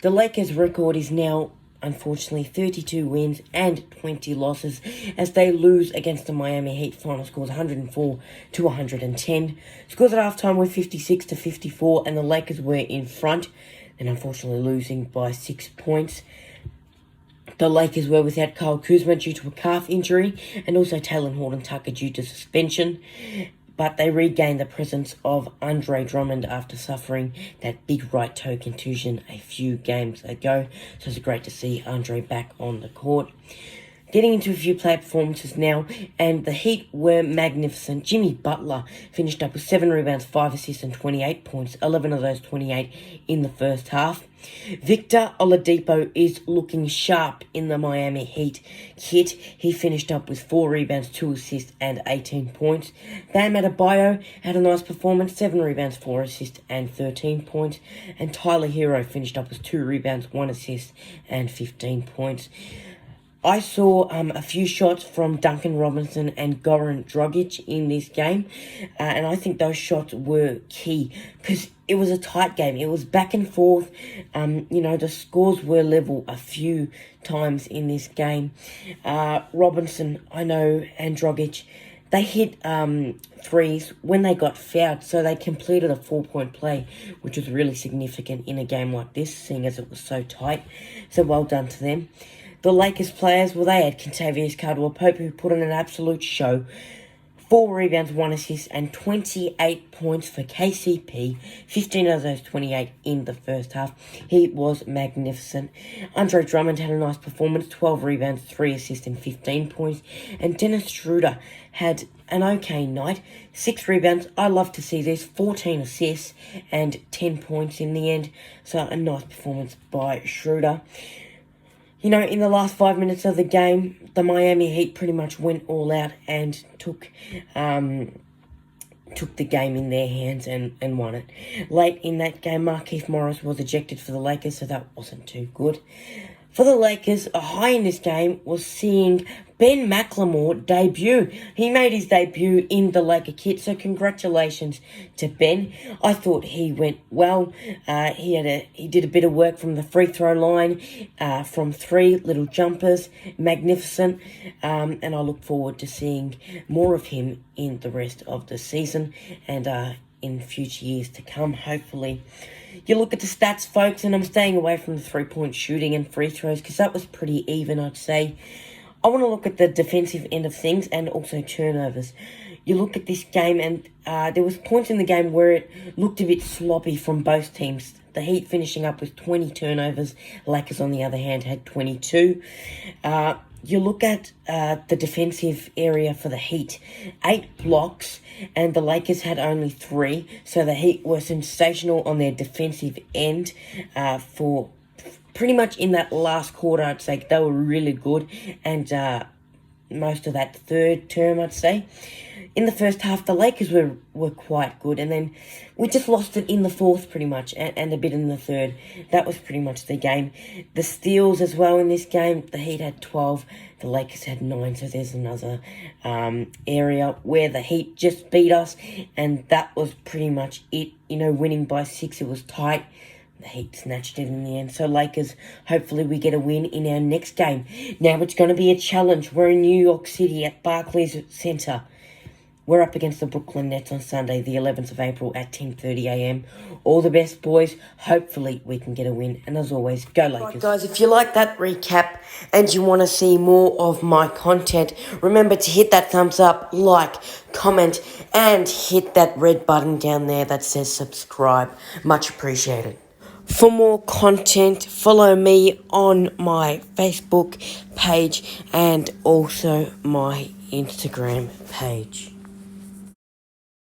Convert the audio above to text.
The Lakers' record is now, unfortunately, 32 wins and 20 losses as they lose against the Miami Heat. Final scores 104-110. Scores at halftime were 56-54, and the Lakers were in front, and unfortunately losing by 6 points. The Lakers were without Kyle Kuzma due to a calf injury, and also Talen Horton Tucker due to suspension. But they regained the presence of Andre Drummond after suffering that big right toe contusion a few games ago. So it's great to see Andre back on the court. Getting into a few player performances now, and the Heat were magnificent. Jimmy Butler finished up with 7 rebounds, 5 assists and 28 points, 11 of those 28 in the first half. Victor Oladipo is looking sharp in the Miami Heat kit. He finished up with 4 rebounds, 2 assists and 18 points. Bam Adebayo had a nice performance, 7 rebounds, 4 assists and 13 points. And Tyler Hero finished up with 2 rebounds, 1 assist and 15 points. I saw a few shots from Duncan Robinson and Goran Dragic in this game, and I think those shots were key because it was a tight game. It was back and forth. The scores were level a few times in this game. Robinson, and Dragic, they hit threes when they got fouled, so they completed a 4-point play, which was really significant in a game like this, seeing as it was so tight. So well done to them. The Lakers players, they had Kentavious Caldwell-Pope, who put on an absolute show. 4 rebounds, 1 assist, and 28 points for KCP. 15 of those 28 in the first half. He was magnificent. Andre Drummond had a nice performance. 12 rebounds, 3 assists, and 15 points. And Dennis Schroeder had an okay night. 6 rebounds. I love to see this. 14 assists and 10 points in the end. So a nice performance by Schroeder. In the last 5 minutes of the game, the Miami Heat pretty much went all out and took the game in their hands and won it. Late in that game, Markieff Morris was ejected for the Lakers, so that wasn't too good. For the Lakers, a high in this game was seeing Ben McLemore debut. He made his debut in the Laker kit, so congratulations to Ben. I thought he went well. He did a bit of work from the free throw line, from 3 little jumpers, magnificent. And I look forward to seeing more of him in the rest of the season and in future years to come, hopefully. You look at the stats, folks, and I'm staying away from the 3-point shooting and free throws because that was pretty even, I'd say. I want to look at the defensive end of things and also turnovers. You look at this game, and there was points in the game where it looked a bit sloppy from both teams. The Heat finishing up with 20 turnovers. Lakers, on the other hand, had 22. You look at the defensive area for the Heat. 8 blocks, and the Lakers had only 3. So the Heat were sensational on their defensive end for pretty much in that last quarter, I'd say. They were really good, and most of that third term, I'd say. In the first half, the Lakers were quite good, and then we just lost it in the fourth pretty much, and a bit in the third. That was pretty much the game. The steals as well in this game, the Heat had 12, the Lakers had 9, so there's another area where the Heat just beat us, and that was pretty much it. Winning by 6, it was tight. The Heat snatched it in the end. So Lakers, hopefully we get a win in our next game. Now it's going to be a challenge. We're in New York City at Barclays Center. We're up against the Brooklyn Nets on Sunday, the 11th of April at 10:30 a.m. All the best, boys. Hopefully we can get a win. And as always, go Lakers. Right, guys, if you like that recap and you want to see more of my content, remember to hit that thumbs up, like, comment, and hit that red button down there that says subscribe. Much appreciated. For more content, follow me on my Facebook page and also my Instagram page.